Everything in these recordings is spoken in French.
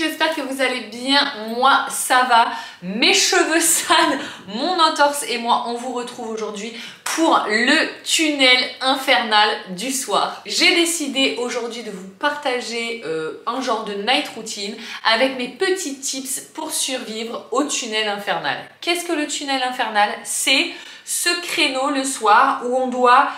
j'espère que vous allez bien. Moi, ça va. Mes cheveux sales, mon entorse et moi, on vous retrouve aujourd'hui pour le tunnel infernal du soir. J'ai décidé aujourd'hui de vous partager un genre de night routine avec mes petits tips pour survivre au tunnel infernal. Qu'est-ce que le tunnel infernal? C'est ce créneau le soir où on doit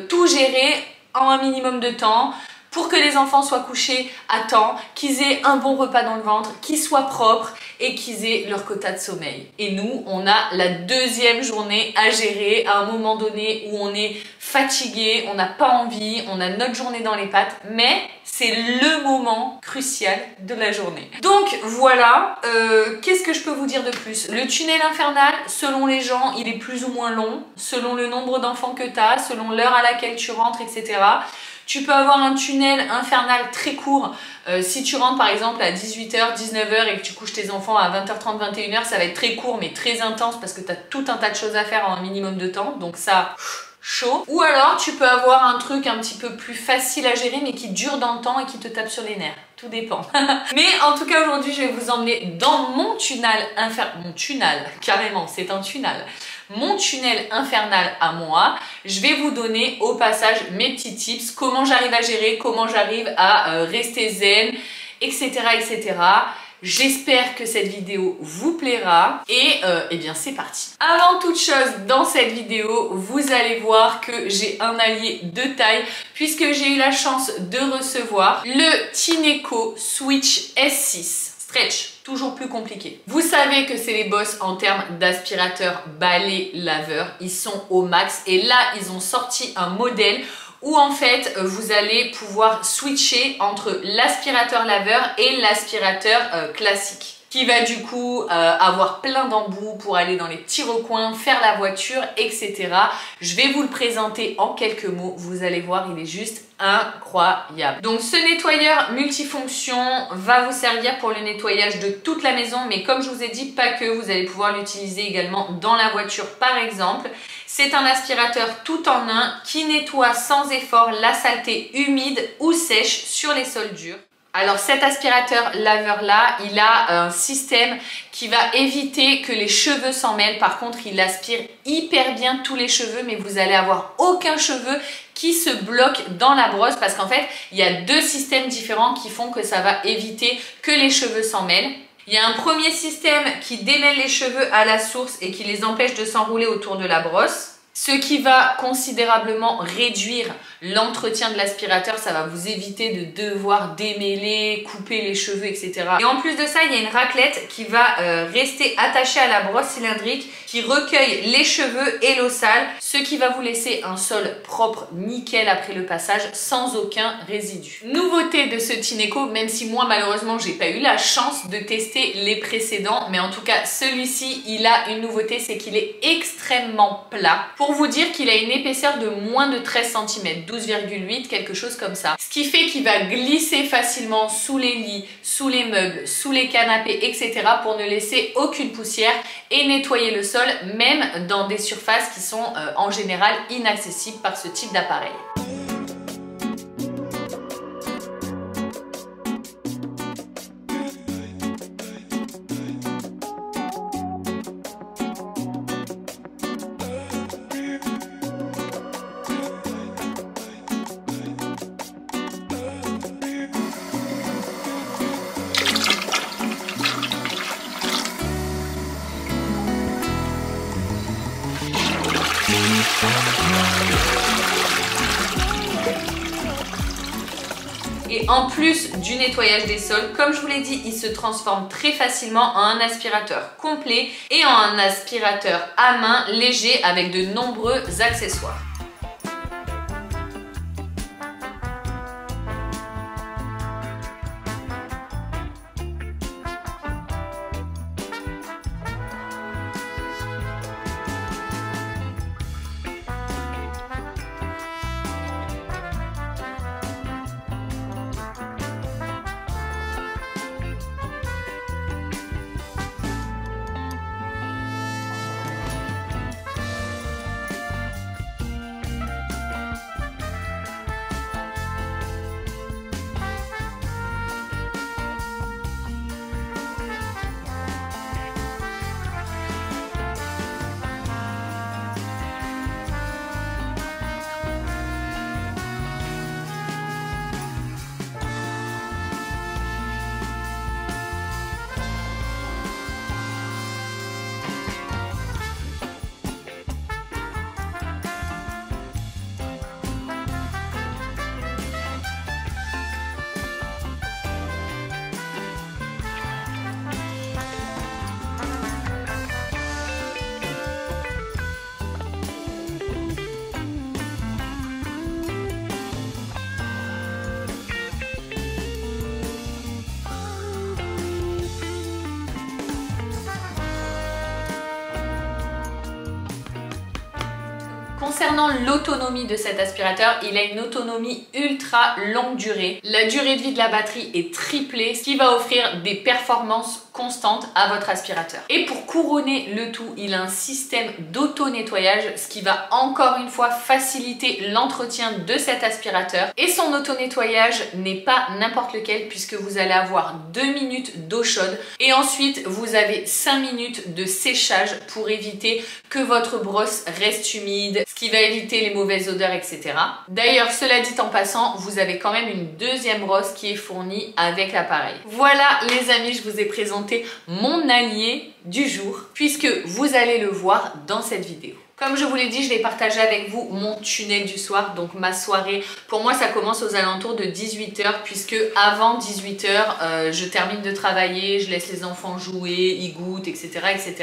tout gérer en un minimum de temps, pour que les enfants soient couchés à temps, qu'ils aient un bon repas dans le ventre, qu'ils soient propres et qu'ils aient leur quota de sommeil. Et nous, on a la deuxième journée à gérer à un moment donné où on est fatigué, on n'a pas envie, on a notre journée dans les pattes, mais c'est le moment crucial de la journée. Donc voilà, qu'est-ce que je peux vous dire de plus? Le tunnel infernal, selon les gens, il est plus ou moins long, selon le nombre d'enfants que tu as, selon l'heure à laquelle tu rentres, etc. Tu peux avoir un tunnel infernal très court. Si tu rentres par exemple à 18h, 19h et que tu couches tes enfants à 20h30, 21h, ça va être très court mais très intense parce que tu as tout un tas de choses à faire en un minimum de temps. Donc ça, chaud. Ou alors tu peux avoir un truc un petit peu plus facile à gérer mais qui dure dans le temps et qui te tape sur les nerfs. Tout dépend. Mais en tout cas aujourd'hui je vais vous emmener dans mon tunnel infernal. Mon tunnel, carrément, c'est un tunnel. Mon tunnel infernal à moi. Je vais vous donner au passage mes petits tips, comment j'arrive à gérer, comment j'arrive à rester zen, etc. etc. J'espère que cette vidéo vous plaira et eh bien c'est parti. Avant toute chose, dans cette vidéo, vous allez voir que j'ai un allié de taille puisque j'ai eu la chance de recevoir le Tineco Switch S6 Stretch. Toujours plus compliqué. Vous savez que c'est les boss en termes d'aspirateur, balai, laveur. Ils sont au max et là, ils ont sorti un modèle où en fait, vous allez pouvoir switcher entre l'aspirateur laveur et l'aspirateur classique, qui va du coup avoir plein d'embouts pour aller dans les petits recoins, faire la voiture, etc. Je vais vous le présenter en quelques mots. Vous allez voir, il est juste incroyable. Donc ce nettoyeur multifonction va vous servir pour le nettoyage de toute la maison, mais comme je vous ai dit, pas que, vous allez pouvoir l'utiliser également dans la voiture par exemple. C'est un aspirateur tout en un qui nettoie sans effort la saleté humide ou sèche sur les sols durs. Alors cet aspirateur laveur là, il a un système qui va éviter que les cheveux s'en mêlent. Par contre, il aspire hyper bien tous les cheveux, mais vous allez avoir aucun cheveu qui se bloque dans la brosse parce qu'en fait, il y a deux systèmes différents qui font que ça va éviter que les cheveux s'en mêlent. Il y a un premier système qui démêle les cheveux à la source et qui les empêche de s'enrouler autour de la brosse, ce qui va considérablement réduire l'entretien de l'aspirateur. Ça va vous éviter de devoir démêler, couper les cheveux, etc. Et en plus de ça, il y a une raclette qui va rester attachée à la brosse cylindrique qui recueille les cheveux et l'eau sale, ce qui va vous laisser un sol propre, nickel après le passage, sans aucun résidu. Nouveauté de ce Tineco, même si moi malheureusement j'ai pas eu la chance de tester les précédents, mais en tout cas celui-ci, il a une nouveauté, c'est qu'il est extrêmement plat. Pour vous dire qu'il a une épaisseur de moins de 13 cm, 12,8, quelque chose comme ça. Ce qui fait qu'il va glisser facilement sous les lits, sous les meubles, sous les canapés, etc. pour ne laisser aucune poussière et nettoyer le sol, même dans des surfaces qui sont en général inaccessibles par ce type d'appareil. Et en plus du nettoyage des sols, comme je vous l'ai dit, il se transforme très facilement en un aspirateur complet et en un aspirateur à main léger avec de nombreux accessoires. Concernant l'autonomie de cet aspirateur, il a une autonomie ultra longue durée. La durée de vie de la batterie est triplée, ce qui va offrir des performances constantes à votre aspirateur. Et pour couronner le tout, il a un système d'auto-nettoyage, ce qui va encore une fois faciliter l'entretien de cet aspirateur. Et son auto-nettoyage n'est pas n'importe lequel, puisque vous allez avoir 2 minutes d'eau chaude et ensuite vous avez 5 minutes de séchage pour éviter que votre brosse reste humide, ce qui va éviter les mauvaises odeurs, etc. D'ailleurs, cela dit en passant, vous avez quand même une deuxième brosse qui est fournie avec l'appareil. Voilà les amis, je vous ai présenté mon allié du jour, puisque vous allez le voir dans cette vidéo. Comme je vous l'ai dit, je vais partager avec vous mon tunnel du soir, donc ma soirée. Pour moi, ça commence aux alentours de 18 h, puisque avant 18 h, je termine de travailler, je laisse les enfants jouer, ils goûtent, etc., etc.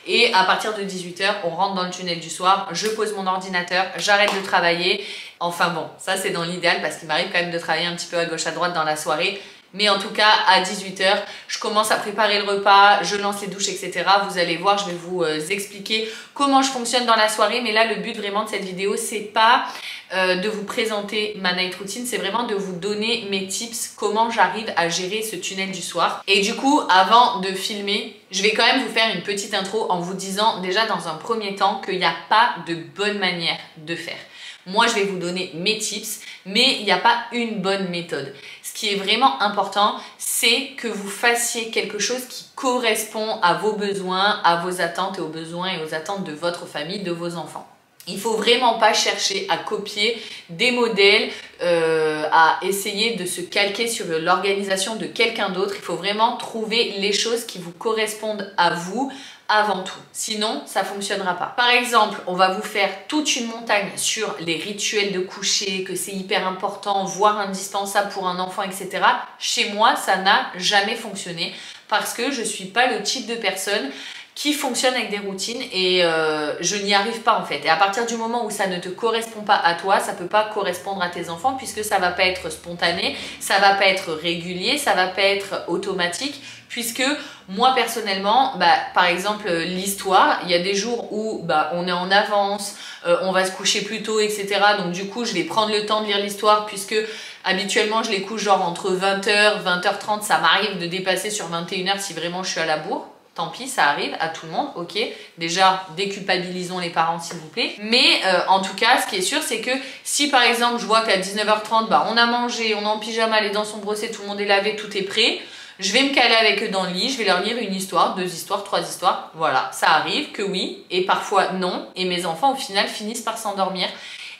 Et à partir de 18 h, on rentre dans le tunnel du soir, je pose mon ordinateur, j'arrête de travailler. Enfin bon, ça c'est dans l'idéal parce qu'il m'arrive quand même de travailler un petit peu à gauche à droite dans la soirée. Mais en tout cas, à 18 h, je commence à préparer le repas, je lance les douches, etc. Vous allez voir, je vais vous expliquer comment je fonctionne dans la soirée. Mais là, le but vraiment de cette vidéo, c'est pas de vous présenter ma night routine, c'est vraiment de vous donner mes tips, comment j'arrive à gérer ce tunnel du soir. Et du coup, avant de filmer, je vais quand même vous faire une petite intro en vous disant déjà dans un premier temps qu'il n'y a pas de bonne manière de faire. Moi, je vais vous donner mes tips, mais il n'y a pas une bonne méthode. Ce qui est vraiment important, c'est que vous fassiez quelque chose qui correspond à vos besoins, à vos attentes et aux besoins et aux attentes de votre famille, de vos enfants. Il ne faut vraiment pas chercher à copier des modèles, à essayer de se calquer sur l'organisation de quelqu'un d'autre. Il faut vraiment trouver les choses qui vous correspondent à vous avant tout. Sinon, ça ne fonctionnera pas. Par exemple, on va vous faire toute une montagne sur les rituels de coucher, que c'est hyper important, voire indispensable pour un enfant, etc. Chez moi, ça n'a jamais fonctionné parce que je ne suis pas le type de personne qui fonctionne avec des routines et je n'y arrive pas en fait. Et à partir du moment où ça ne te correspond pas à toi, ça peut pas correspondre à tes enfants puisque ça va pas être spontané, ça va pas être régulier, ça va pas être automatique. Puisque moi personnellement, par exemple l'histoire, il y a des jours où on est en avance, on va se coucher plus tôt, etc. Donc du coup, je vais prendre le temps de lire l'histoire puisque habituellement, je les couche genre entre 20 h, 20 h 30. Ça m'arrive de dépasser sur 21 h si vraiment je suis à la bourre. Tant pis, ça arrive à tout le monde, ok. Déjà, déculpabilisons les parents s'il vous plaît. Mais en tout cas, ce qui est sûr, c'est que si par exemple, je vois qu'à 19 h 30, on a mangé, on est en pyjama, les dents sont brossées, tout le monde est lavé, tout est prêt, je vais me caler avec eux dans le lit, je vais leur lire une histoire, 2 histoires, 3 histoires. Voilà, ça arrive que oui, et parfois non. Et mes enfants, au final, finissent par s'endormir.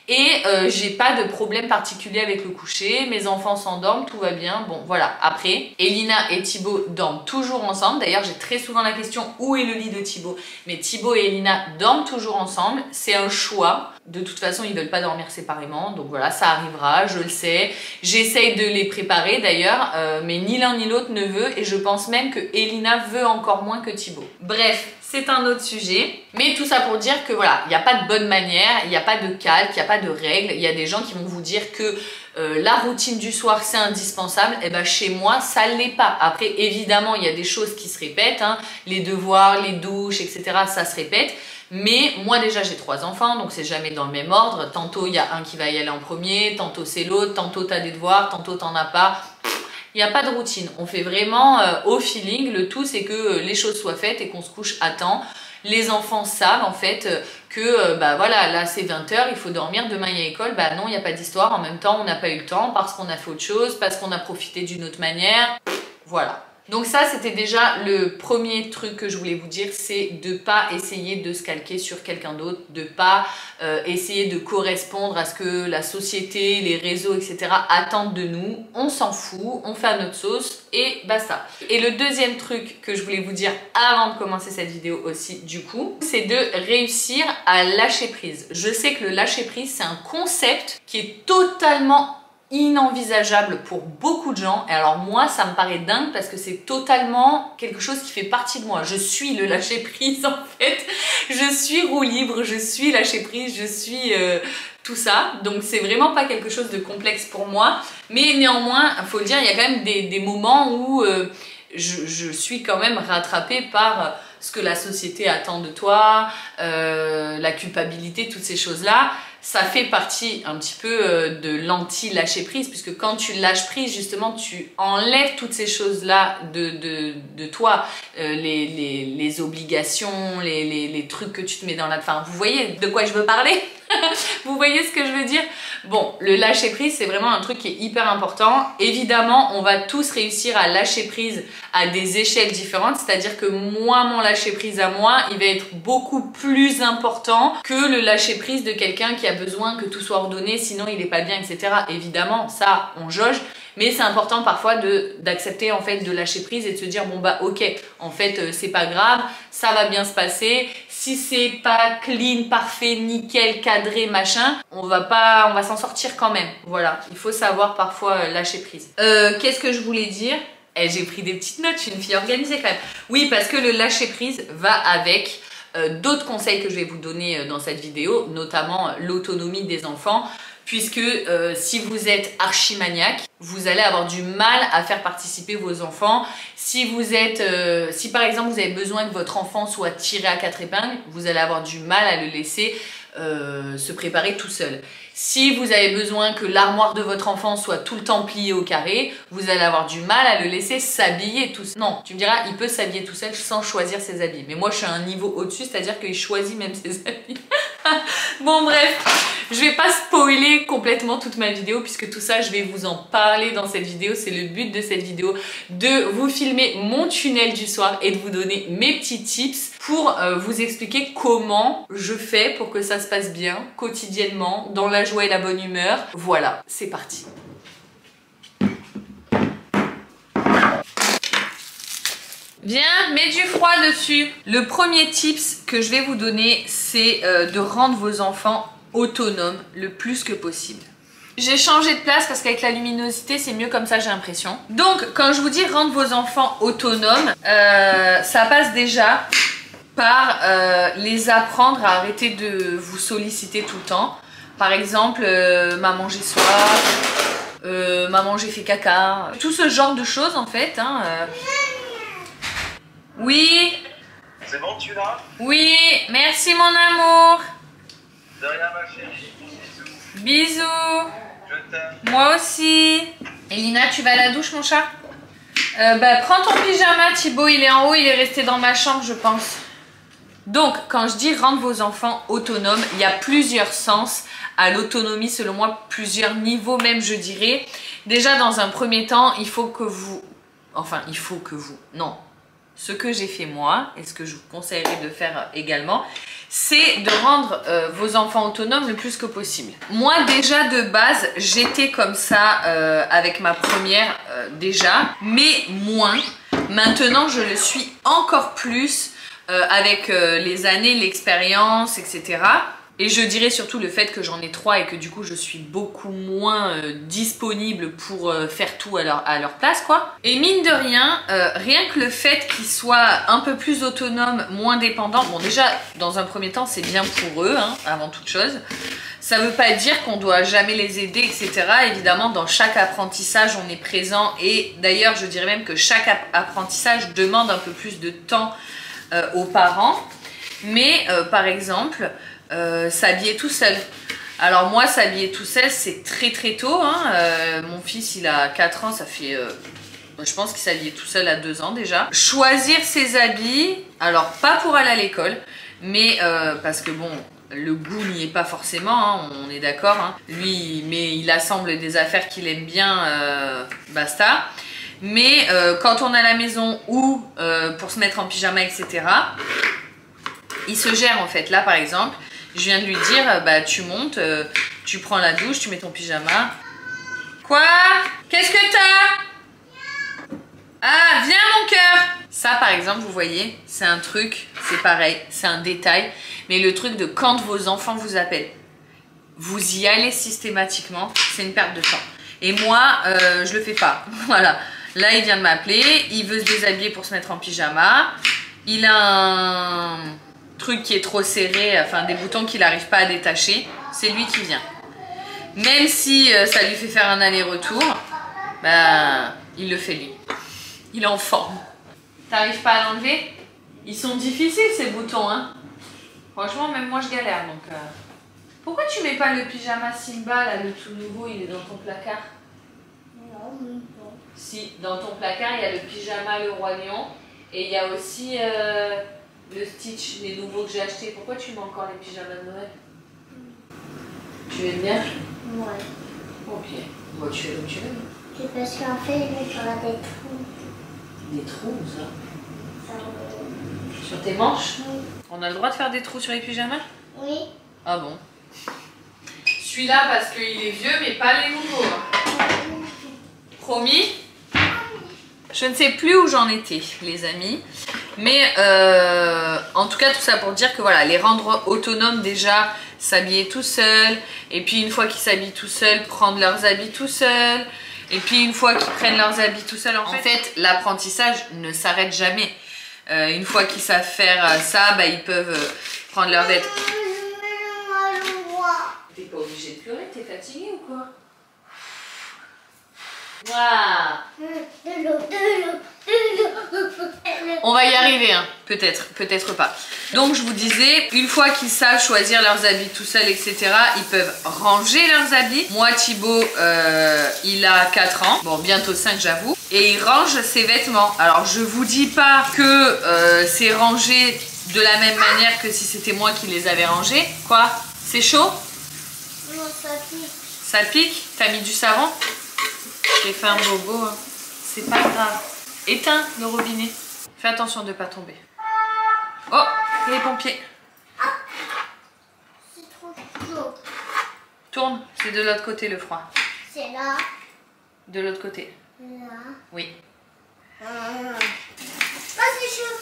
Et j'ai pas de problème particulier avec le coucher, mes enfants s'endorment, tout va bien, bon voilà. Après, Elina et Thibaut dorment toujours ensemble, d'ailleurs j'ai très souvent la question où est le lit de Thibaut, mais Thibaut et Elina dorment toujours ensemble, c'est un choix. De toute façon, ils veulent pas dormir séparément, donc voilà, ça arrivera, je le sais. J'essaye de les préparer d'ailleurs, mais ni l'un ni l'autre ne veut, et je pense même que Elina veut encore moins que Thibaut. Bref, c'est un autre sujet, mais tout ça pour dire que voilà, il n'y a pas de bonne manière, il n'y a pas de calque, il n'y a pas de règles. Il y a des gens qui vont vous dire que la routine du soir c'est indispensable, et chez moi ça ne l'est pas. Après évidemment il y a des choses qui se répètent, hein, les devoirs, les douches, etc. ça se répète. Mais moi déjà j'ai 3 enfants, donc c'est jamais dans le même ordre. Tantôt il y a un qui va y aller en premier, tantôt c'est l'autre, tantôt tu as des devoirs, tantôt t'en as pas. Il n'y a pas de routine, on fait vraiment au feeling. Le tout c'est que les choses soient faites et qu'on se couche à temps. Les enfants savent en fait que voilà, là c'est 20 h, il faut dormir, demain il y a école. Non, il n'y a pas d'histoire, en même temps on n'a pas eu le temps parce qu'on a fait autre chose, parce qu'on a profité d'une autre manière. Voilà. Donc ça, c'était déjà le premier truc que je voulais vous dire, c'est de ne pas essayer de se calquer sur quelqu'un d'autre, de ne pas essayer de correspondre à ce que la société, les réseaux, etc. attendent de nous. On s'en fout, on fait à notre sauce et basta. Et le deuxième truc que je voulais vous dire avant de commencer cette vidéo aussi, du coup, c'est de réussir à lâcher prise. Je sais que le lâcher prise, c'est un concept qui est totalement inenvisageable pour beaucoup de gens, et alors moi ça me paraît dingue parce que c'est totalement quelque chose qui fait partie de moi. Je suis le lâcher prise en fait, je suis roue libre, je suis lâcher prise, je suis tout ça, donc c'est vraiment pas quelque chose de complexe pour moi, mais néanmoins il faut le dire, il y a quand même des moments où je suis quand même rattrapée par ce que la société attend de toi, la culpabilité, toutes ces choses-là, ça fait partie un petit peu de l'anti-lâcher prise, puisque quand tu lâches prise, justement, tu enlèves toutes ces choses-là de toi, les obligations, les trucs que tu te mets dans la... Enfin, vous voyez de quoi je veux parler? Vous voyez ce que je veux dire? Bon, le lâcher prise, c'est vraiment un truc qui est hyper important. Évidemment, on va tous réussir à lâcher prise à des échelles différentes, c'est-à-dire que moi, mon lâcher prise à moi, il va être beaucoup plus important que le lâcher prise de quelqu'un qui a besoin que tout soit ordonné, sinon il n'est pas bien, etc. Évidemment, ça, on jauge. Mais c'est important parfois d'accepter en fait de lâcher prise et de se dire bon bah ok, en fait c'est pas grave, ça va bien se passer. Si c'est pas clean, parfait, nickel, cadré, machin, on va s'en sortir quand même. Voilà, il faut savoir parfois lâcher prise. Qu'est-ce que je voulais dire? J'ai pris des petites notes, je suis une fille organisée quand même. Oui, parce que le lâcher prise va avec d'autres conseils que je vais vous donner dans cette vidéo, notamment l'autonomie des enfants. Puisque si vous êtes archimaniaque, vous allez avoir du mal à faire participer vos enfants. Si par exemple vous avez besoin que votre enfant soit tiré à 4 épingles, vous allez avoir du mal à le laisser se préparer tout seul. Si vous avez besoin que l'armoire de votre enfant soit tout le temps pliée au carré, vous allez avoir du mal à le laisser s'habiller tout seul. Non, tu me diras, il peut s'habiller tout seul sans choisir ses habits. Mais moi, je suis à un niveau au-dessus, c'est-à-dire qu'il choisit même ses habits. Bon, bref, je vais pas spoiler complètement toute ma vidéo puisque tout ça, je vais vous en parler dans cette vidéo. C'est le but de cette vidéo, de vous filmer mon tunnel du soir et de vous donner mes petits tips pour vous expliquer comment je fais pour que ça se passe bien quotidiennement, dans la joie et la bonne humeur. Voilà, c'est parti. Viens, mets du froid dessus. Le premier tips que je vais vous donner, c'est de rendre vos enfants autonomes le plus que possible. J'ai changé de place parce qu'avec la luminosité, c'est mieux comme ça, j'ai l'impression. Donc, quand je vous dis rendre vos enfants autonomes, ça passe déjà par les apprendre à arrêter de vous solliciter tout le temps. Par exemple, maman j'ai soif, maman j'ai fait caca, tout ce genre de choses en fait. Oui. C'est bon, tu l'as? Oui, merci mon amour. De rien ma chérie, bisous. Bisous. Je t'aime. Moi aussi. Elina, tu vas à la douche mon chat? Prends ton pyjama Thibaut, il est en haut, il est resté dans ma chambre je pense. Donc, quand je dis rendre vos enfants autonomes, il y a plusieurs sens à l'autonomie, selon moi, plusieurs niveaux même, je dirais. Déjà, dans un premier temps, il faut que vous... Enfin, il faut que vous... Non. Ce que j'ai fait moi, et ce que je vous conseillerais de faire également, c'est de rendre vos enfants autonomes le plus que possible. Moi, déjà, de base, j'étais comme ça avec ma première déjà, mais moins. Maintenant, je le suis encore plus avec les années, l'expérience, etc. Et je dirais surtout le fait que j'en ai 3 et que du coup je suis beaucoup moins disponible pour faire tout à leur place quoi. Et mine de rien, rien que le fait qu'ils soient un peu plus autonomes, moins dépendants, bon déjà dans un premier temps c'est bien pour eux hein, avant toute chose. Ça veut pas dire qu'on doit jamais les aider etc. Évidemment dans chaque apprentissage on est présent et d'ailleurs je dirais même que chaque apprentissage demande un peu plus de temps aux parents. Mais par exemple... s'habiller tout seul. Alors moi, s'habiller tout seul, c'est très très tôt. Hein. Mon fils, il a 4 ans, ça fait... je pense qu'il s'habillait tout seul à 2 ans déjà. Choisir ses habits, alors pas pour aller à l'école, mais parce que bon, le goût n'y est pas forcément, hein, on est d'accord. Hein. Lui, mais il assemble des affaires qu'il aime bien, basta. Mais quand on est à la maison ou pour se mettre en pyjama, etc., il se gère en fait. Là, par exemple, je viens de lui dire, bah tu montes, tu prends la douche, tu mets ton pyjama. Quoi? Qu'est-ce que t'as? Ah, viens mon cœur! Ça, par exemple, vous voyez, c'est un truc, c'est pareil, c'est un détail. Mais le truc de quand vos enfants vous appellent, vous y allez systématiquement, c'est une perte de temps. Et moi, je le fais pas. Voilà. Là, il vient de m'appeler, il veut se déshabiller pour se mettre en pyjama. Il a un... truc qui est trop serré, enfin des boutons qu'il n'arrive pas à détacher, c'est lui qui vient. Même si ça lui fait faire un aller-retour, bah, il le fait lui. Il est en forme. T'arrives pas à l'enlever? Ils sont difficiles ces boutons, hein. Franchement, même moi je galère donc. Pourquoi tu mets pas le pyjama Simba là, le tout nouveau, il est dans ton placard? Non, même pas. Si, dans ton placard il y a le pyjama le roi lion et il y a aussi le Stitch, les nouveaux que j'ai achetés. Pourquoi tu mets encore les pyjamas de Noël? Tu aimes bien? Ouais. Ok. Bon, tu fais comme tu veux. C'est parce qu'en fait, il y aura des trous. Des trous, ça? Ça, Sur tes manches? oui. On a le droit de faire des trous sur les pyjamas? Oui. Ah bon? Celui-là parce qu'il est vieux mais pas les nouveaux. Promis? Je ne sais plus où j'en étais les amis. Mais en tout cas tout ça pour dire que voilà, les rendre autonomes déjà, s'habiller tout seul. Et puis une fois qu'ils s'habillent tout seuls, prendre leurs habits tout seuls. Et puis une fois qu'ils prennent leurs habits tout seuls, en fait l'apprentissage ne s'arrête jamais. Une fois qu'ils savent faire ça, bah, ils peuvent prendre leurs vêtements. T'es pas obligé de pleurer, t'es fatiguée ou quoi? Waouh! De l'eau, de l'eau, de l'eau. On va y arriver, hein. Peut-être, peut-être pas. Donc je vous disais, une fois qu'ils savent choisir leurs habits tout seuls, etc., ils peuvent ranger leurs habits. Moi, Thibaut, il a 4 ans, bon bientôt 5 j'avoue, et il range ses vêtements. Alors je vous dis pas que c'est rangé de la même manière que si c'était moi qui les avais rangés. Quoi? C'est chaud? Non, ça pique. Ça pique? T'as mis du savon? J'ai fait un bobo, hein. C'est pas grave. Éteins le robinet. Fais attention de ne pas tomber. Oh, les pompiers. C'est trop chaud. Tourne, c'est de l'autre côté le froid. C'est là. De l'autre côté. Là. Oui. Ah, c'est chaud.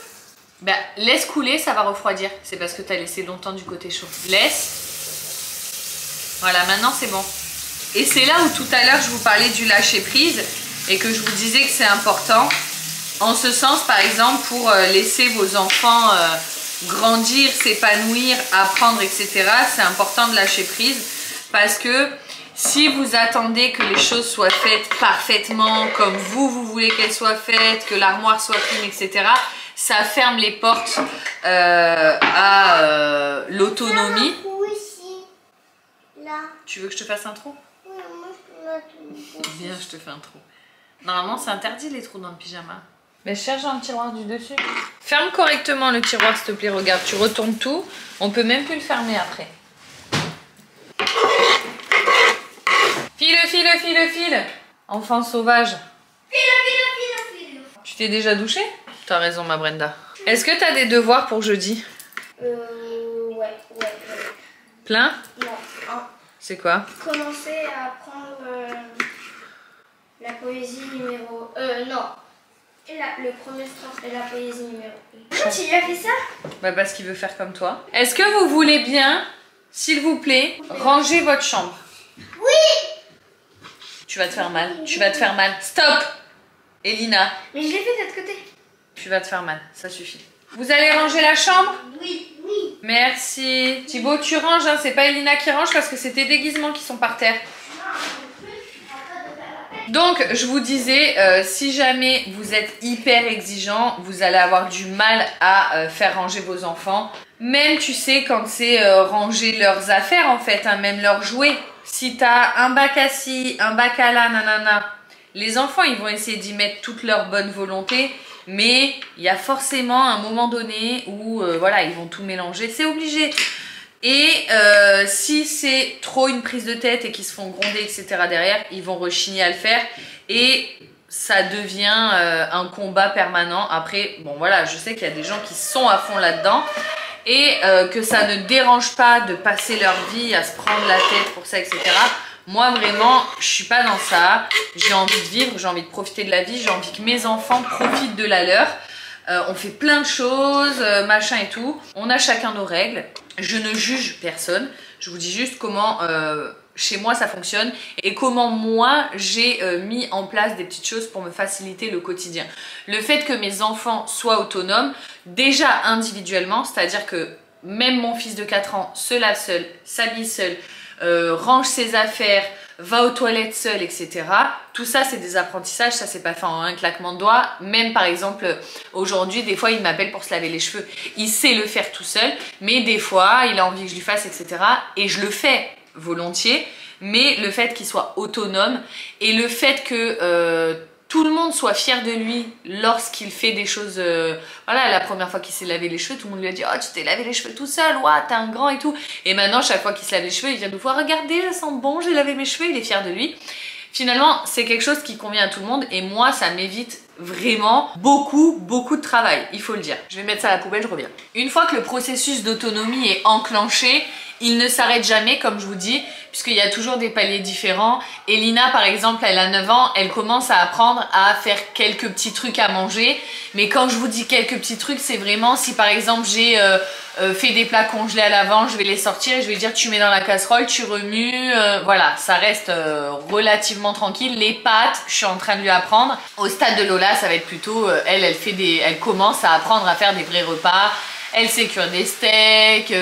Ben, laisse couler, ça va refroidir. C'est parce que tu as laissé longtemps du côté chaud. Laisse. Voilà, maintenant c'est bon. Et c'est là où tout à l'heure je vous parlais du lâcher prise et que je vous disais que c'est important. En ce sens, par exemple, pour laisser vos enfants grandir, s'épanouir, apprendre, etc. C'est important de lâcher prise parce que si vous attendez que les choses soient faites parfaitement comme vous voulez qu'elles soient faites, que l'armoire soit clean, etc., ça ferme les portes à l'autonomie. Là. Tu veux que je te fasse un trou? Oui, moi je peux mettre. Viens, je te fais un trou. Normalement, c'est interdit les trous dans le pyjama. Mais cherche dans le tiroir du dessus. Ferme correctement le tiroir, s'il te plaît. Regarde, tu retournes tout. On peut même plus le fermer après. File, file, file, file. Enfant sauvage. File. Tu t'es déjà douché? T'as raison, ma Brenda. Est-ce que t'as des devoirs pour jeudi? Ouais. Plein? Non, un. C'est quoi? Commencer à apprendre la poésie numéro... non. Le premier strophe et la poésie numéro 1. Pourquoi tu lui as fait ça? Bah parce qu'il veut faire comme toi. Est-ce que vous voulez bien, s'il vous plaît, ranger votre chambre? Oui. Tu vas te faire mal. Tu vas te faire mal. Stop! Elina. Mais je l'ai fait de l'autre côté. Tu vas te faire mal. Ça suffit. Vous allez ranger la chambre? Oui. Merci. Thibaut, tu ranges, hein. C'est pas Elina qui range parce que c'est tes déguisements qui sont par terre. Donc, je vous disais, si jamais vous êtes hyper exigeant, vous allez avoir du mal à faire ranger vos enfants. Même, tu sais, quand c'est ranger leurs affaires, en fait, hein, même leurs jouets. Si t'as un bac à ci, un bac à là, nanana, les enfants, ils vont essayer d'y mettre toute leur bonne volonté. Mais il y a forcément un moment donné où, voilà, ils vont tout mélanger. C'est obligé. Et si c'est trop une prise de tête et qu'ils se font gronder, etc. derrière, ils vont rechigner à le faire. Et ça devient un combat permanent. Après, bon voilà, je sais qu'il y a des gens qui sont à fond là-dedans. Et que ça ne dérange pas de passer leur vie à se prendre la tête pour ça, etc. Moi, vraiment, je suis pas dans ça. J'ai envie de vivre, j'ai envie de profiter de la vie. J'ai envie que mes enfants profitent de la leur. On fait plein de choses, machin et tout. On a chacun nos règles. Je ne juge personne. Je vous dis juste comment chez moi ça fonctionne et comment moi j'ai mis en place des petites choses pour me faciliter le quotidien. Le fait que mes enfants soient autonomes, déjà individuellement, c'est-à-dire que même mon fils de 4 ans se lave seul, s'habille seul, range ses affaires, va aux toilettes seul, etc. Tout ça, c'est des apprentissages, ça c'est pas fait en un claquement de doigts. Même par exemple, aujourd'hui, des fois, il m'appelle pour se laver les cheveux. Il sait le faire tout seul, mais des fois, il a envie que je lui fasse, etc. Et je le fais volontiers, mais le fait qu'il soit autonome et le fait que tout le monde soit fier de lui lorsqu'il fait des choses... voilà, la première fois qu'il s'est lavé les cheveux, tout le monde lui a dit « Oh, tu t'es lavé les cheveux tout seul, ouah, t'es un grand et tout ». Et maintenant, chaque fois qu'il se lave les cheveux, il vient nous voir « Regardez, je sens bon, j'ai lavé mes cheveux », il est fier de lui. Finalement, c'est quelque chose qui convient à tout le monde et moi, ça m'évite vraiment beaucoup de travail, il faut le dire. Je vais mettre ça à la poubelle, je reviens. Une fois que le processus d'autonomie est enclenché, il ne s'arrête jamais, comme je vous dis, puisqu'il y a toujours des paliers différents. Elina, par exemple, elle a 9 ans, elle commence à apprendre à faire quelques petits trucs à manger. Mais quand je vous dis quelques petits trucs, c'est vraiment si par exemple j'ai fait des plats congelés à l'avant, je vais les sortir et je vais dire tu mets dans la casserole, tu remues, voilà, ça reste relativement tranquille. Les pâtes, je suis en train de lui apprendre. Au stade de Lola, ça va être plutôt, elle commence à apprendre à faire des vrais repas. Elle sait cuire des steaks,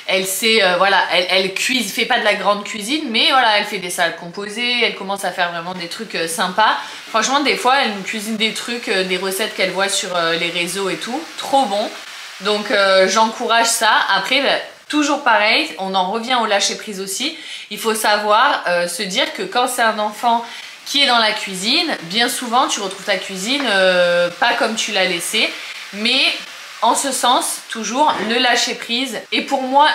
elle sait, voilà, elle cuise, fait pas de la grande cuisine, mais voilà, elle fait des salades composées, elle commence à faire vraiment des trucs sympas. Franchement, des fois, elle nous cuisine des trucs, des recettes qu'elle voit sur les réseaux et tout, trop bon. Donc, j'encourage ça. Après, bah, toujours pareil, on en revient au lâcher prise aussi. Il faut savoir se dire que quand c'est un enfant qui est dans la cuisine, bien souvent, tu retrouves ta cuisine pas comme tu l'as laissée, mais... En ce sens, toujours, le lâcher prise est pour moi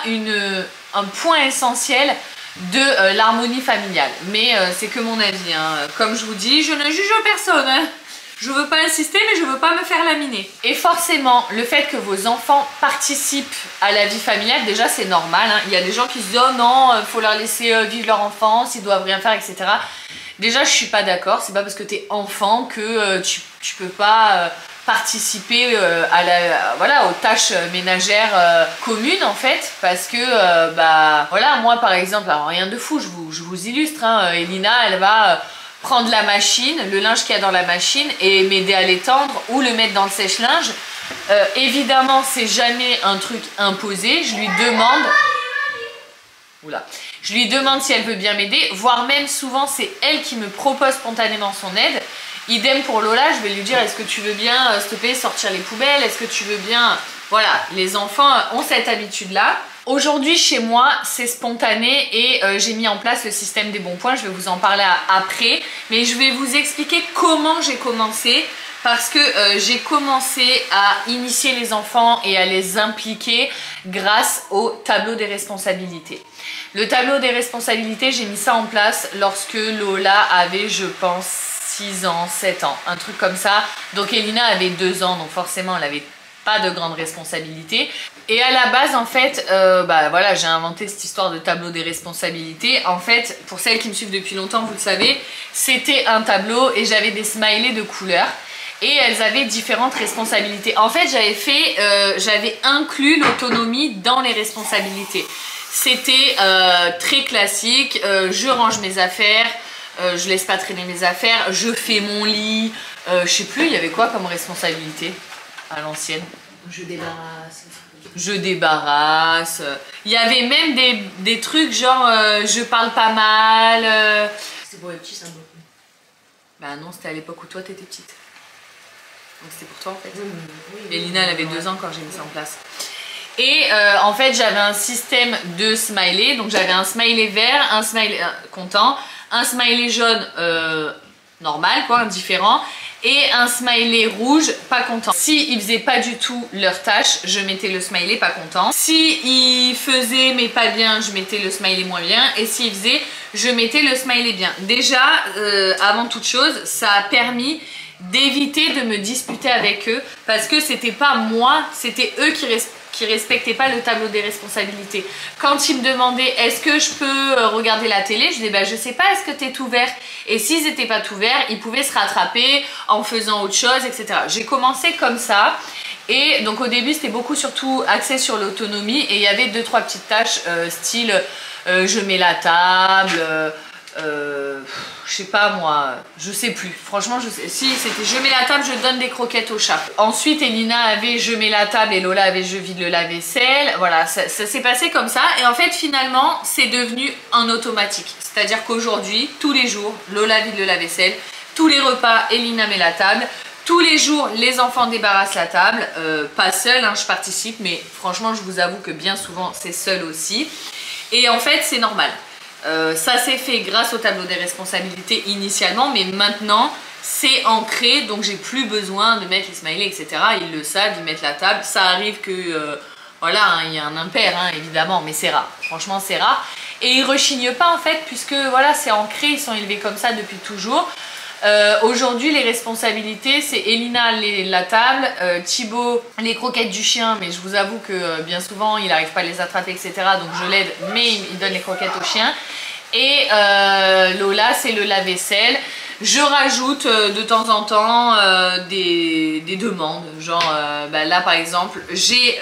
un point essentiel de l'harmonie familiale. Mais c'est que mon avis, hein. Comme je vous dis, je ne juge personne. Hein. Je veux pas insister, mais je veux pas me faire laminer. Et forcément, le fait que vos enfants participent à la vie familiale, déjà c'est normal. Hein. Il y a des gens qui se disent « Oh non, faut leur laisser vivre leur enfance, ils doivent rien faire, etc. » Déjà, je suis pas d'accord. C'est pas parce que tu es enfant que tu peux pas... participer voilà, aux tâches ménagères communes en fait, parce que bah voilà, moi par exemple, alors rien de fou, je vous illustre, hein, Elina elle va prendre la machine, le linge qu'il y a dans la machine et m'aider à l'étendre ou le mettre dans le sèche-linge. Évidemment c'est jamais un truc imposé, je lui demande... Oula. Je lui demande si elle veut bien m'aider, voire même souvent c'est elle qui me propose spontanément son aide. Idem pour Lola, je vais lui dire est-ce que tu veux bien, s'il te plaît, sortir les poubelles, est-ce que tu veux bien... Voilà, les enfants ont cette habitude-là. Aujourd'hui, chez moi, c'est spontané et j'ai mis en place le système des bons points. Je vais vous en parler après, mais je vais vous expliquer comment j'ai commencé parce que j'ai commencé à initier les enfants et à les impliquer grâce au tableau des responsabilités. Le tableau des responsabilités, j'ai mis ça en place lorsque Lola avait, je pense, 6 ans, 7 ans, un truc comme ça. Donc Elina avait 2 ans, donc forcément elle avait pas de grande responsabilité. Et à la base en fait, bah voilà, j'ai inventé cette histoire de tableau des responsabilités. En fait, pour celles qui me suivent depuis longtemps, vous le savez, c'était un tableau et j'avais des smileys de couleurs. Et elles avaient différentes responsabilités. En fait, j'avais inclus l'autonomie dans les responsabilités. C'était très classique, je range mes affaires, je laisse pas traîner mes affaires, je fais mon lit, je sais plus, il y avait quoi comme responsabilité à l'ancienne? Je débarrasse. Je débarrasse. Il y avait même des trucs genre je parle pas mal. C'est pour les petits, ça beaucoup. Bah non, c'était à l'époque où toi t'étais petite. Donc c'était pour toi en fait. Oui, Elina elle avait 2 ans quand j'ai mis ça en place. Et en fait j'avais un système de smiley. Donc j'avais un smiley vert, un smiley content, un smiley jaune normal quoi, indifférent, et un smiley rouge pas content. Si ils faisaient pas du tout leur tâche, je mettais le smiley pas content. Si ils faisaient mais pas bien, je mettais le smiley moins bien. Et s'ils faisaient, je mettais le smiley bien. Déjà, avant toute chose, ça a permis d'éviter de me disputer avec eux parce que c'était pas moi, c'était eux qui respectaient pas le tableau des responsabilités. Quand ils me demandaient est-ce que je peux regarder la télé, je disais bah je sais pas, est-ce que t'es tout vert? Et s'ils étaient pas tout verts, ils pouvaient se rattraper en faisant autre chose, etc. J'ai commencé comme ça. Et donc au début c'était beaucoup surtout axé sur l'autonomie et il y avait 2-3 petites tâches style je mets la table, je sais pas moi, je sais plus. Franchement, je sais. Si, c'était je mets la table, je donne des croquettes au chat. Ensuite, Elina avait je mets la table et Lola avait je vide le lave-vaisselle. Voilà, ça s'est passé comme ça. Et en fait, finalement, c'est devenu un automatique. C'est-à-dire qu'aujourd'hui, tous les jours, Lola vide le lave-vaisselle. Tous les repas, Elina met la table. Tous les jours, les enfants débarrassent la table. Pas seul, hein, je participe, mais franchement, je vous avoue que bien souvent, c'est seul aussi. Et en fait, c'est normal. Ça s'est fait grâce au tableau des responsabilités initialement, mais maintenant c'est ancré, donc j'ai plus besoin de mettre les smileys, etc. Ils le savent, ils mettent la table. Ça arrive que voilà, hein, il y a un impair, hein, évidemment, mais c'est rare. Franchement, c'est rare. Et ils rechignent pas en fait, puisque voilà, c'est ancré, ils sont élevés comme ça depuis toujours. Aujourd'hui, les responsabilités, c'est Elina la table, Thibaut les croquettes du chien, mais je vous avoue que bien souvent il n'arrive pas à les attraper, etc. Donc je l'aide, mais il donne les croquettes au chien. Et Lola, c'est le lave-vaisselle. Je rajoute de temps en temps des demandes, genre bah là par exemple, j'ai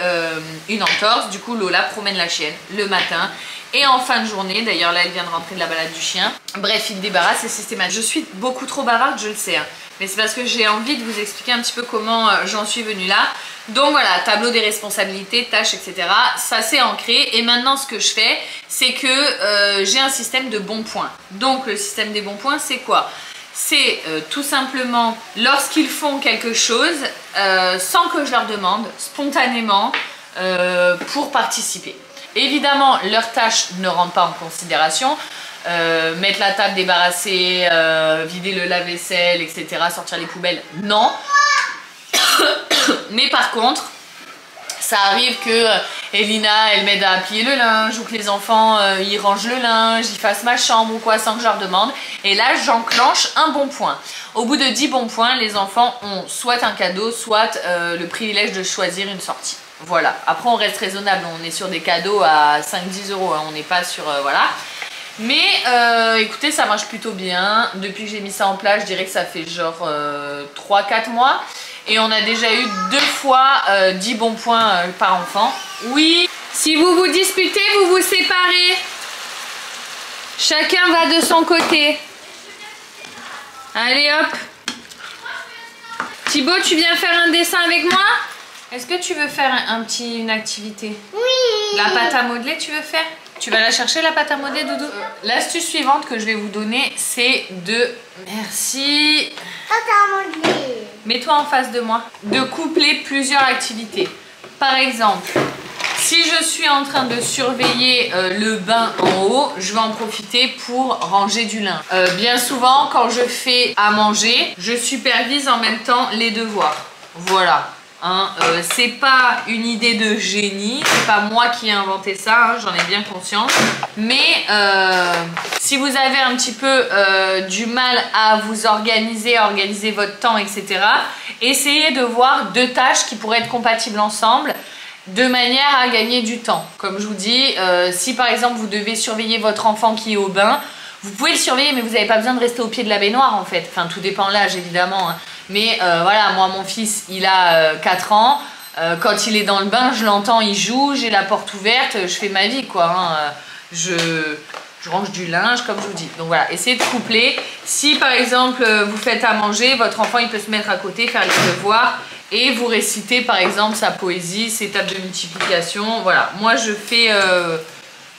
une entorse, du coup Lola promène la chienne le matin. Et en fin de journée, d'ailleurs là elle vient de rentrer de la balade du chien. Bref, il débarrasse, c'est systématique. Je suis beaucoup trop bavarde, je le sais, hein. Mais c'est parce que j'ai envie de vous expliquer un petit peu comment j'en suis venue là. Donc voilà, tableau des responsabilités, tâches, etc. Ça c'est ancré. Et maintenant ce que je fais, c'est que j'ai un système de bons points. Donc le système des bons points, c'est quoi? C'est tout simplement lorsqu'ils font quelque chose sans que je leur demande, spontanément, pour participer. Évidemment, leurs tâches ne rentrent pas en considération. Mettre la table, débarrasser, vider le lave-vaisselle, etc., sortir les poubelles, non. Mais par contre, ça arrive que Elina, elle m'aide à plier le linge, ou que les enfants, ils rangent le linge, ils fassent ma chambre ou quoi, sans que je leur demande. Et là, j'enclenche un bon point. Au bout de 10 bons points, les enfants ont soit un cadeau, soit le privilège de choisir une sortie. Voilà, après on reste raisonnable, on est sur des cadeaux à 5-10 €, hein. On n'est pas sur... voilà. Mais écoutez, ça marche plutôt bien. Depuis que j'ai mis ça en place, je dirais que ça fait genre 3-4 mois. Et on a déjà eu 2 fois 10 bons points par enfant. Oui, si vous vous disputez, vous vous séparez. Chacun va de son côté. Allez hop. Thibaut, tu viens faire un dessin avec moi? Est-ce que tu veux faire une activité? Oui. La pâte à modeler, tu veux faire? Tu vas la chercher, la pâte à modeler, Doudou? L'astuce suivante que je vais vous donner, c'est de... Merci. Pâte à modeler. Mets-toi en face de moi. De coupler plusieurs activités. Par exemple, si je suis en train de surveiller le bain en haut, je vais en profiter pour ranger du linge. Bien souvent, quand je fais à manger, je supervise en même temps les devoirs. Voilà. Hein, c'est pas une idée de génie, c'est pas moi qui ai inventé ça, hein, j'en ai bien conscience. Mais si vous avez un petit peu du mal à vous organiser, à organiser votre temps, etc., essayez de voir 2 tâches qui pourraient être compatibles ensemble de manière à gagner du temps. Comme je vous dis, si par exemple vous devez surveiller votre enfant qui est au bain, vous pouvez le surveiller, mais vous n'avez pas besoin de rester au pied de la baignoire en fait. Enfin, tout dépend de l'âge évidemment, hein. Mais voilà, moi mon fils il a 4 ans, quand il est dans le bain je l'entends, il joue, j'ai la porte ouverte, je fais ma vie quoi, hein. Je range du linge comme je vous dis. Donc voilà, essayez de coupler. Si par exemple vous faites à manger, votre enfant il peut se mettre à côté, faire les devoirs et vous réciter par exemple sa poésie, ses tables de multiplication. Voilà, moi je fais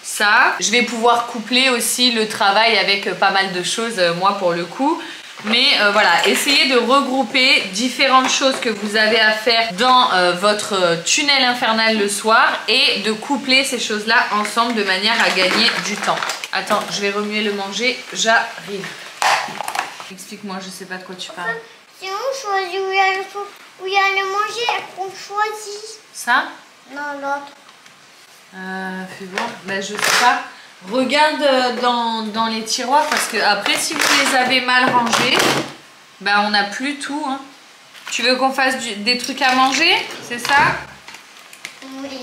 ça. Je vais pouvoir coupler aussi le travail avec pas mal de choses, moi pour le coup. Mais voilà, essayez de regrouper différentes choses que vous avez à faire dans votre tunnel infernal le soir et de coupler ces choses-là ensemble de manière à gagner du temps. Attends, je vais remuer le manger, j'arrive. Explique-moi, je sais pas de quoi tu parles. Si on choisit où il y a le manger, on choisit. Ça? Non, l'autre. Fais voir, ben je sais pas. Regarde dans les tiroirs parce que après si vous les avez mal rangés, ben on n'a plus tout, hein. Tu veux qu'on fasse des trucs à manger, c'est ça? Oui.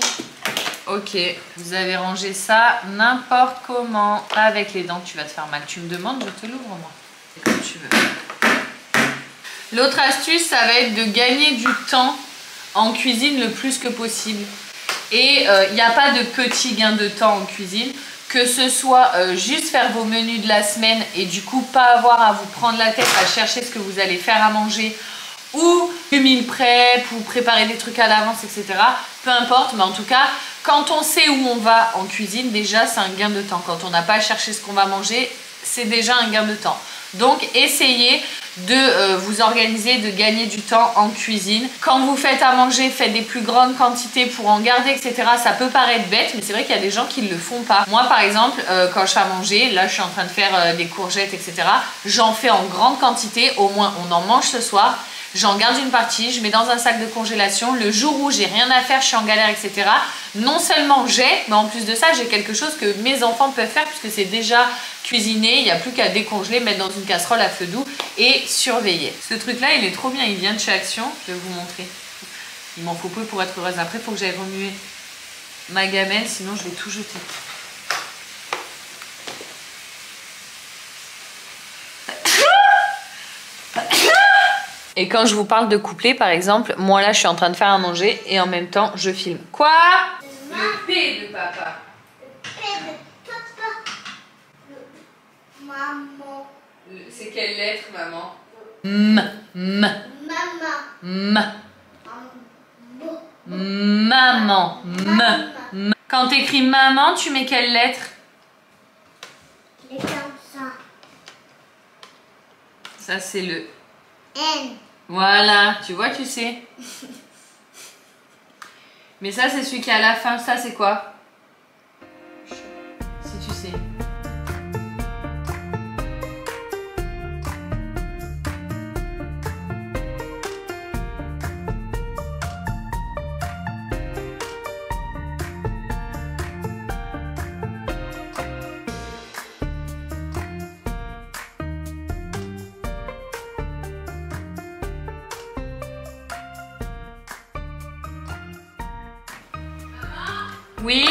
Ok, vous avez rangé ça n'importe comment. Pas avec les dents, tu vas te faire mal. Tu me demandes, je te l'ouvre moi. C'est comme tu veux. L'autre astuce, ça va être de gagner du temps en cuisine le plus que possible. Et il n'y a pas de petit gain de temps en cuisine. que ce soit juste faire vos menus de la semaine et du coup pas avoir à vous prendre la tête à chercher ce que vous allez faire à manger ou du meal prep ou préparer des trucs à l'avance, etc. Peu importe, mais en tout cas, quand on sait où on va en cuisine, déjà c'est un gain de temps. Quand on n'a pas à chercher ce qu'on va manger, c'est déjà un gain de temps. Donc essayez de vous organiser, de gagner du temps en cuisine. Quand vous faites à manger, faites des plus grandes quantités pour en garder, etc. Ça peut paraître bête, mais c'est vrai qu'il y a des gens qui ne le font pas. Moi par exemple, quand je fais à manger, là je suis en train de faire des courgettes, etc. J'en fais en grande quantité, au moins on en mange ce soir. J'en garde une partie, je mets dans un sac de congélation. Le jour où j'ai rien à faire, je suis en galère, etc. Non seulement j'ai, mais en plus de ça, j'ai quelque chose que mes enfants peuvent faire puisque c'est déjà cuisiné. Il n'y a plus qu'à décongeler, mettre dans une casserole à feu doux et surveiller. Ce truc-là, il est trop bien. Il vient de chez Action. Je vais vous montrer. Il m'en faut peu pour être heureuse. Après, il faut que j'aille remuer ma gamelle, sinon je vais tout jeter. Et quand je vous parle de couplet, par exemple, moi là je suis en train de faire à manger et en même temps je filme. Quoi? Le P de papa. Le P de papa. Maman. C'est quelle lettre, maman? M. Maman. M. Maman. M. Quand t'écris maman, tu mets quelle lettre? C'est comme ça. Ça c'est le N. Voilà, tu vois, tu sais. Mais ça, c'est celui qui est à la fin. Ça, c'est quoi? Si tu sais. Oui?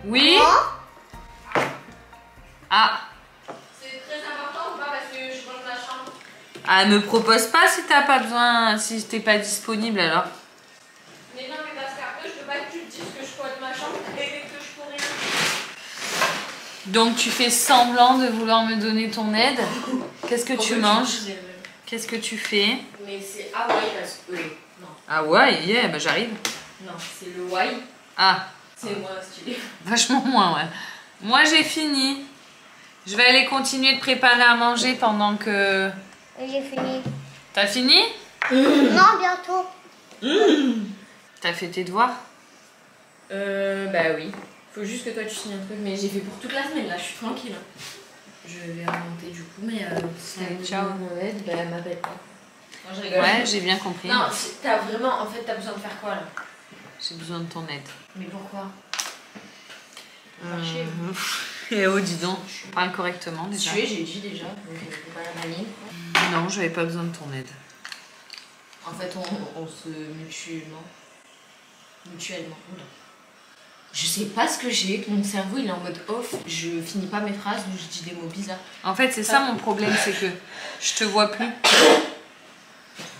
Oui? Ah. C'est très important ou pas parce que je range ma chambre? Ah, me propose pas si t'as pas besoin, si t'es pas disponible alors. Mais non, mais parce qu'après je peux pas que tu te dises que je squatte ma chambre et que je peux rien. Donc tu fais semblant de vouloir me donner ton aide. Qu'est-ce que tu manges? Qu'est-ce que tu fais? Mais c'est Hawaï parce que. Non. Ah ouais, yeah, bah j'arrive. Non, c'est le Hawaï. Ah. C'est moins stylé. Vachement moins, ouais. Moi, j'ai fini. Je vais aller continuer de préparer à manger pendant que... J'ai fini. T'as fini? Non, bientôt. T'as fait tes devoirs? Bah oui. Faut juste que toi tu signes un truc, mais j'ai fait pour toute la semaine là, je suis tranquille. Je vais remonter du coup, mais si t'as ciao. mon aide, bah m'appelle pas. Non, je rigole. Ouais, j'ai bien compris. Non, t'as vraiment, en fait, t'as besoin de faire quoi là? J'ai besoin de ton aide. Mais pourquoi? Et oh, dis donc, parle correctement déjà. Tu es, j'ai dit déjà, donc c'est pas la manie. Non, j'avais pas besoin de ton aide. En fait, on se mutuellement. Oula. Je sais pas ce que j'ai, mon cerveau il est en mode off, je finis pas mes phrases ou je dis des mots bizarres. En fait, c'est ça mon problème, c'est que je te vois plus.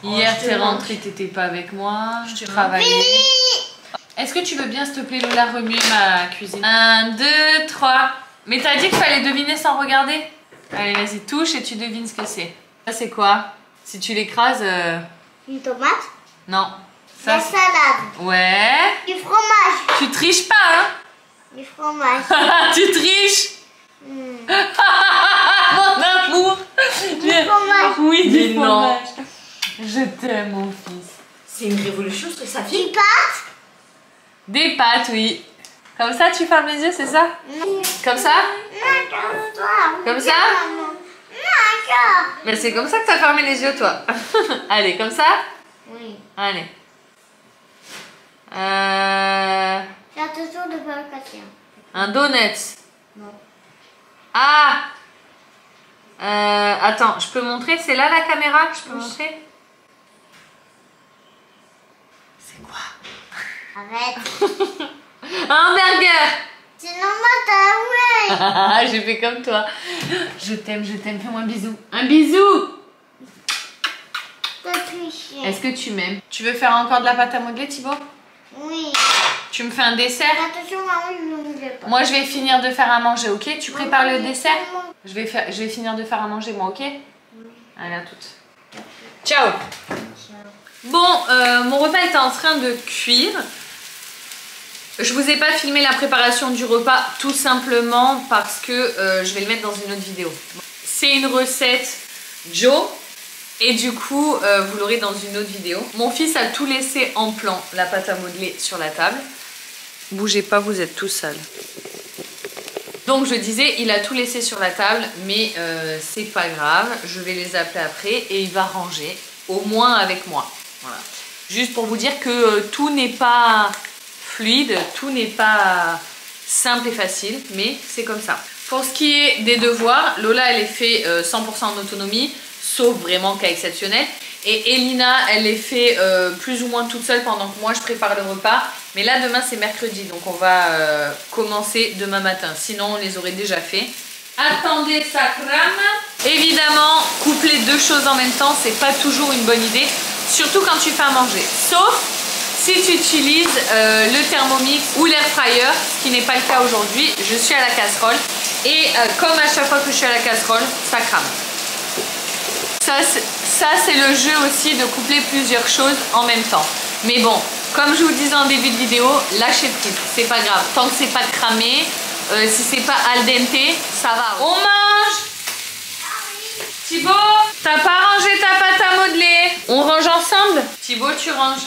Hier, je te t'es manque. rentrée, t'étais pas avec moi, Je te travaillais. Est-ce que tu veux bien, s'il te plaît, Lola, remuer ma cuisine? 1, 2, 3. Mais t'as dit qu'il fallait deviner sans regarder? Allez, vas-y, touche et tu devines ce que c'est. Ça, c'est quoi? Si tu l'écrases... Une tomate. Non. La Ça, salade. ouais. Du fromage. Tu triches pas, hein? Du fromage. Tu triches. Mon amour. Du fromage. Oui, Mais du non. fromage. Je t'aime, mon fils. C'est une révolution sur sa fille. Du pâte. Des pâtes, oui. Comme ça, tu fermes les yeux, c'est ça? Non. Comme ça? Comme ça? Non, Mais c'est comme ça que t'as fermé les yeux, toi. Allez, comme ça? oui. Allez. Fais attention de ne pas le casser. Un donut. Non. Ah! Attends, je peux montrer? C'est là la caméra? Je peux montrer? C'est quoi? Arrête. Un hamburger! C'est normal, t'as oublié. J'ai fait comme toi. Je t'aime, fais-moi un bisou. Un bisou! T'as triché. Est-ce que tu m'aimes? Tu veux faire encore de la pâte à modeler, Thibaut? Oui. Tu me fais un dessert? Attention, maman, ne l'oubliez pas. Moi, je vais finir de faire à manger, ok? Tu prépares le dessert? Je vais finir de faire à manger, moi, ok? Allez, à toutes. Ciao! Bon, mon repas est en train de cuire. Je vous ai pas filmé la préparation du repas tout simplement parce que je vais le mettre dans une autre vidéo. C'est une recette Joe et du coup vous l'aurez dans une autre vidéo. Mon fils a tout laissé en plan, la pâte à modeler sur la table. Bougez pas, vous êtes tout sale. Donc je disais, il a tout laissé sur la table, mais c'est pas grave. Je vais les appeler après et il va ranger, au moins avec moi. Voilà. Juste pour vous dire que tout n'est pas fluide, tout n'est pas simple et facile, mais c'est comme ça. Pour ce qui est des devoirs, Lola elle est fait 100% en autonomie, sauf vraiment cas exceptionnel. Et Elina elle les fait plus ou moins toute seule pendant que moi je prépare le repas. Mais là demain c'est mercredi, donc on va commencer demain matin, sinon on les aurait déjà fait. Attendez, ça crame. Évidemment, coupler deux choses en même temps, c'est pas toujours une bonne idée, surtout quand tu fais à manger. Sauf si tu utilises le Thermomix ou l'air fryer, ce qui n'est pas le cas aujourd'hui. Je suis à la casserole et comme à chaque fois que je suis à la casserole, ça crame. Ça c'est le jeu aussi de coupler plusieurs choses en même temps. Mais bon, comme je vous disais en début de vidéo, lâchez prise, c'est pas grave. Tant que c'est pas cramé, si c'est pas al dente, ça va. On mange! Thibaut, t'as pas rangé ta pâte à modeler? On range ensemble? Thibaut, tu ranges.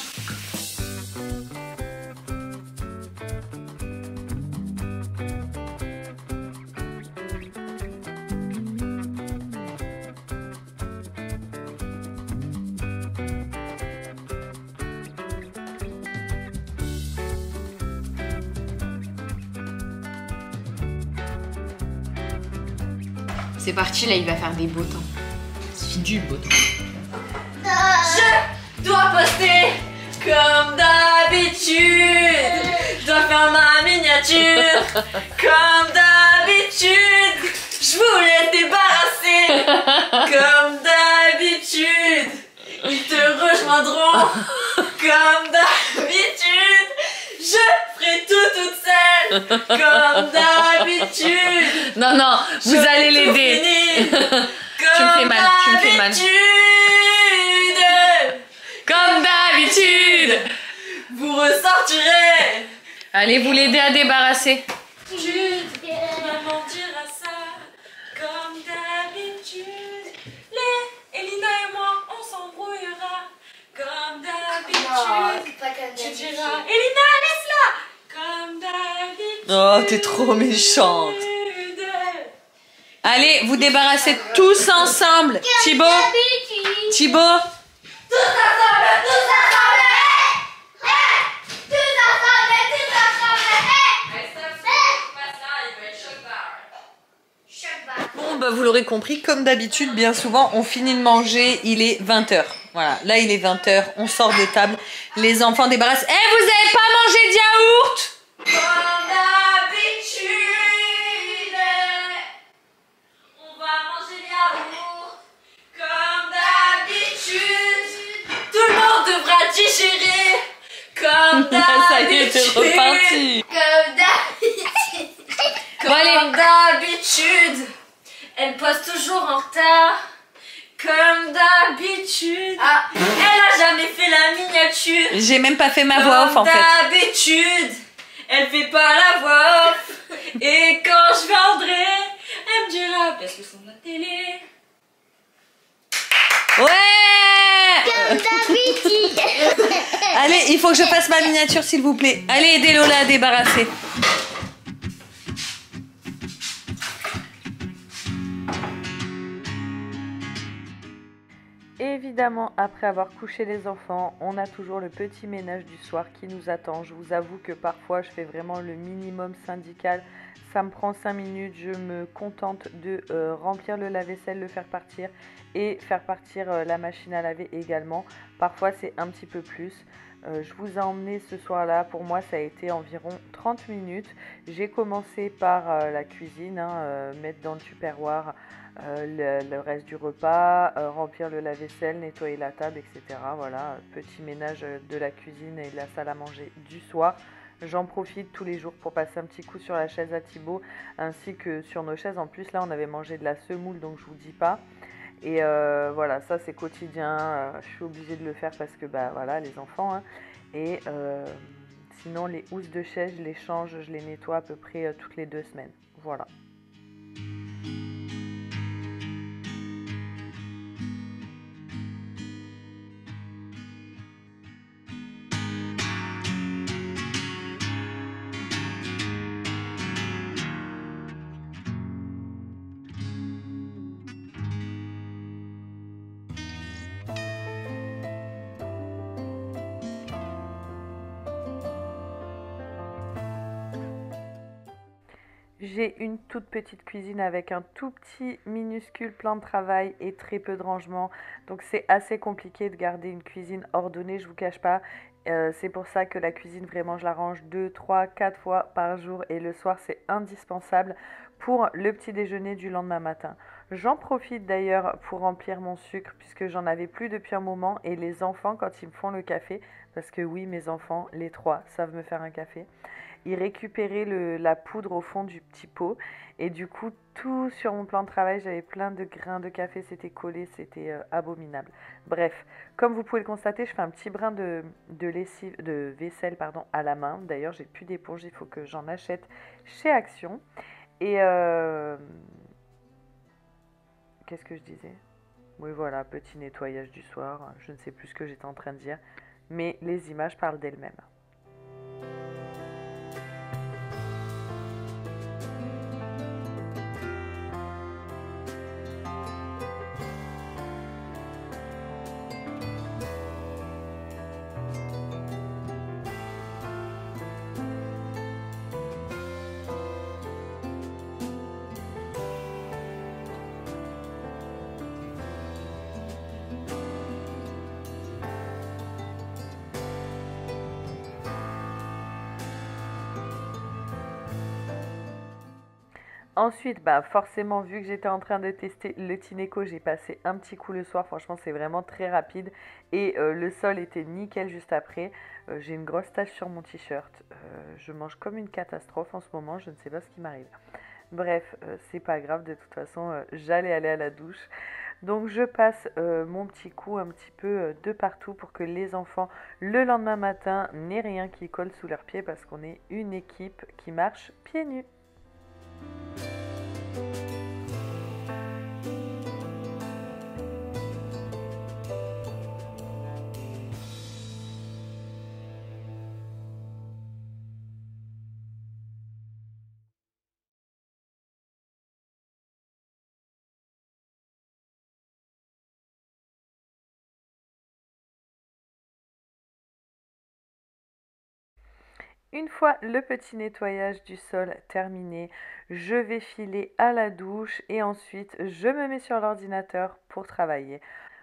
C'est parti, là il va faire des beaux temps. C'est du beau temps. Je dois poster comme d'habitude. Je dois faire ma miniature comme d'habitude. Je voulais te débarrasser comme d'habitude. Ils te rejoindront comme d'habitude. Je ferai tout toute seule comme d'habitude. Non, non, vous allez l'aider. Tu me fais mal, tu me fais mal. Comme d'habitude. Vous ressortirez. Allez, vous l'aider à débarrasser. Maman dira ça comme d'habitude. Elina et moi, on s'embrouillera comme d'habitude. Tu diras, Elina, laisse-la comme d'habitude. Oh, t'es trop méchante. Allez, vous débarrassez tous ensemble. Thibaut, Thibaut. Tous ensemble, tous ensemble. Tous ensemble, tous ensemble. Bon, bah, vous l'aurez compris, comme d'habitude, bien souvent, on finit de manger, il est 20 h. Voilà, là il est 20 h, on sort de table, les enfants débarrassent. Eh, vous avez pas mangé de yaourt? Comme d'habitude, on va manger de yaourt. Comme d'habitude, tout le monde devra digérer. Comme d'habitude. Ça y est, t'es reparti. Comme d'habitude, elle passe toujours en retard. Comme d'habitude. Ah, elle a jamais fait la miniature. J'ai même pas fait ma voix off en fait. Comme d'habitude, elle fait pas la voix off. Et quand je viendrai, elle me dira baisse le son de la télé. Ouais. Comme d'habitude. Allez, il faut que je fasse ma miniature s'il vous plaît. Allez, aidez Lola à débarrasser. Évidemment, après avoir couché les enfants, on a toujours le petit ménage du soir qui nous attend. Je vous avoue que parfois, je fais vraiment le minimum syndical. Ça me prend 5 minutes, je me contente de remplir le lave-vaisselle, le faire partir et faire partir la machine à laver également. Parfois, c'est un petit peu plus. Je vous ai emmené ce soir-là, pour moi ça a été environ 30 minutes. J'ai commencé par la cuisine, mettre dans le tupperware le reste du repas, remplir le lave-vaisselle, nettoyer la table, etc. Voilà, petit ménage de la cuisine et de la salle à manger du soir. J'en profite tous les jours pour passer un petit coup sur la chaise à Thibaut ainsi que sur nos chaises. En plus là on avait mangé de la semoule donc je vous dis pas. Et voilà, ça c'est quotidien, je suis obligée de le faire parce que bah voilà les enfants hein. Et sinon les housses de chaise je les change, je les nettoie à peu près toutes les 2 semaines, voilà. J'ai une toute petite cuisine avec un tout petit minuscule plan de travail et très peu de rangement. Donc c'est assez compliqué de garder une cuisine ordonnée, je vous cache pas. C'est pour ça que la cuisine, vraiment, je la range 2, 3, 4 fois par jour. Et le soir, c'est indispensable pour le petit déjeuner du lendemain matin. J'en profite d'ailleurs pour remplir mon sucre puisque j'en avais plus depuis un moment. Et les enfants, quand ils me font le café, parce que oui, mes enfants, les 3, savent me faire un café. Ils récupéraient la poudre au fond du petit pot et du coup tout sur mon plan de travail j'avais plein de grains de café, c'était collé, c'était abominable. Bref, comme vous pouvez le constater, je fais un petit brin de vaisselle pardon, à la main. D'ailleurs j'ai plus d'éponge, il faut que j'en achète chez Action. Et qu'est-ce que je disais? Oui voilà, petit nettoyage du soir, je ne sais plus ce que j'étais en train de dire, mais les images parlent d'elles-mêmes. Ensuite, bah forcément, vu que j'étais en train de tester le Tineco, j'ai passé un petit coup le soir. Franchement, c'est vraiment très rapide. Et le sol était nickel juste après. J'ai une grosse tache sur mon t-shirt. Je mange comme une catastrophe en ce moment. Je ne sais pas ce qui m'arrive. Bref, c'est pas grave. De toute façon, j'allais aller à la douche. Donc, je passe mon petit coup un petit peu de partout pour que les enfants, le lendemain matin, n'aient rien qui colle sous leurs pieds parce qu'on est une équipe qui marche pieds nus. Une fois le petit nettoyage du sol terminé, je vais filer à la douche et ensuite je me mets sur l'ordinateur pour travailler.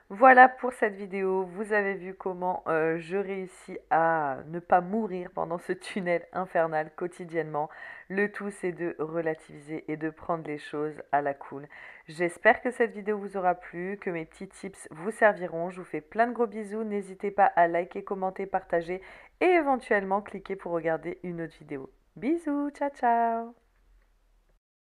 Voilà pour cette vidéo, vous avez vu comment je réussis à ne pas mourir pendant ce tunnel infernal quotidiennement. Le tout c'est de relativiser et de prendre les choses à la cool. J'espère que cette vidéo vous aura plu, que mes petits tips vous serviront. Je vous fais plein de gros bisous, n'hésitez pas à liker, commenter, partager et éventuellement cliquer pour regarder une autre vidéo. Bisous, ciao ciao!